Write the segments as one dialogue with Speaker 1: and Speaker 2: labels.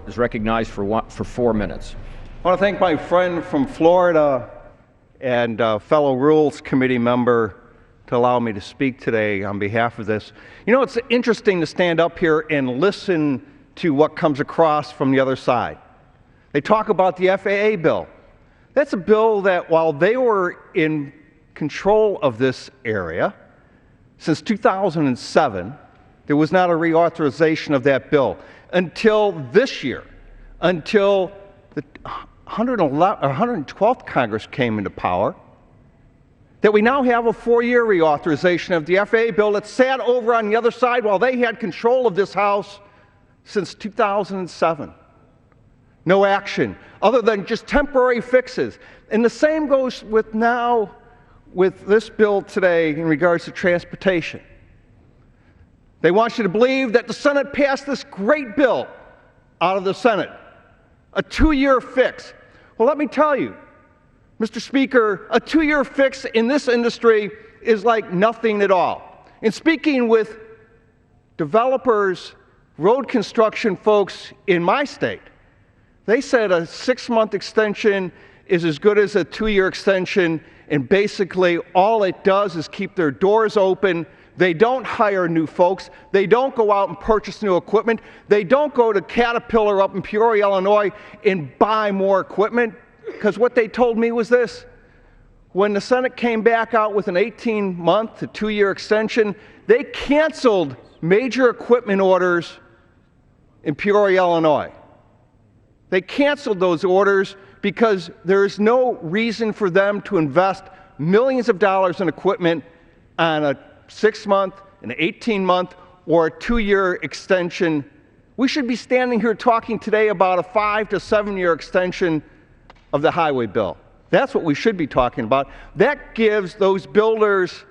Speaker 1: is recognized for 4 minutes.
Speaker 2: I want to thank my friend from Florida and fellow Rules Committee member to allow me to speak today on behalf of this. You know, it's interesting to stand up here and listen to what comes across from the other side. They talk about the FAA bill. That's a bill that, while they were in control of this area since 2007, there was not a reauthorization of that bill until this year, until the 112th Congress came into power, that we now have a 4-year reauthorization of the FAA bill that sat over on the other side while they had control of this House since 2007. No action, other than just temporary fixes. And the same goes with now with this bill today in regards to transportation. They want you to believe that the Senate passed this great bill out of the Senate, a 2-year fix. Well, let me tell you, Mr. Speaker, a 2-year fix in this industry is like nothing at all. In speaking with developers, road construction folks in my state, they said a 6-month extension is as good as a 2-year extension, and basically all it does is keep their doors open. They don't hire new folks. They don't go out and purchase new equipment. They don't go to Caterpillar up in Peoria, Illinois, and buy more equipment, because what they told me was this. When the Senate came back out with an 18-month to 2-year extension, they canceled major equipment orders in Peoria, Illinois. They canceled those orders because there is no reason for them to invest millions of dollars in equipment on a 6-month, an 18-month, or a 2-year extension. We should be standing here talking today about a 5 to 7-year extension of the highway bill. That's what we should be talking about. That gives those builders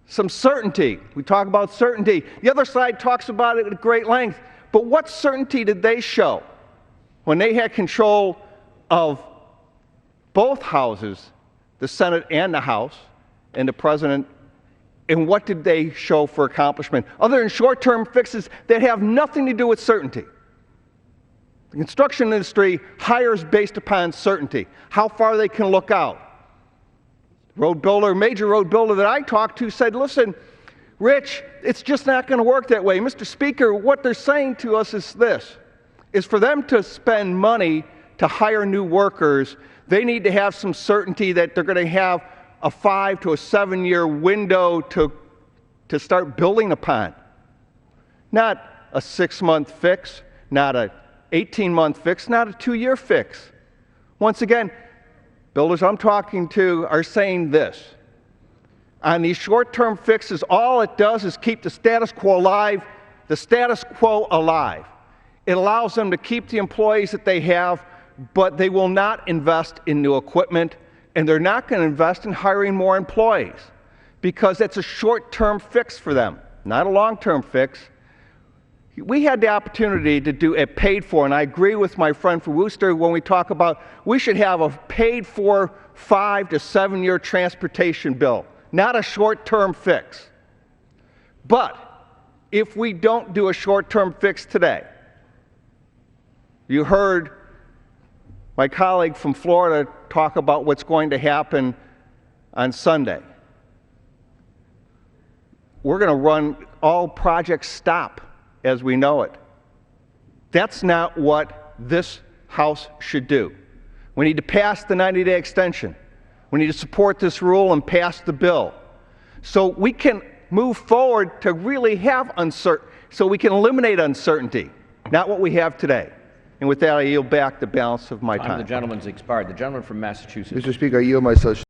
Speaker 2: some certainty. We talk about certainty. The other side talks about it at great length. But what certainty did they show when they had control of both houses, the Senate and the House, and the President? And what did they show for accomplishment, other than short-term fixes that have nothing to do with certainty? The construction industry hires based upon certainty, how far they can look out. Major road builder that I talked to said, listen, Rich, it's just not going to work that way. Mr. Speaker, what they're saying to us is this, is for them to spend money to hire new workers, they need to have some certainty that they're going to have a 5 to 7-year window to start building upon. Not a 6-month fix, not a 18-month fix, not a 2-year fix. Once again, builders I'm talking to are saying this. On these short-term fixes, all it does is keep the status quo alive. It allows them to keep the employees that they have, but they will not invest in new equipment, and they're not going to invest in hiring more employees because that's a short-term fix for them, not a long-term fix. We had the opportunity to do a paid-for, and I agree with my friend from Worcester when we talk about we should have a paid-for 5 to 7-year transportation bill, not a short-term fix. But if we don't do a short-term fix today, you heard my colleague from Florida talk about what's going to happen on Sunday. We're going to run all projects stop as we know it. That's not what this House should do. We need to pass the 90-day extension. We need to support this rule and pass the bill so we can move forward to really have so we can eliminate uncertainty, not what we have today. And with that, I yield back the balance of my time.
Speaker 1: The gentleman's expired. The gentleman from Massachusetts.
Speaker 3: Mr. Speaker, I yield my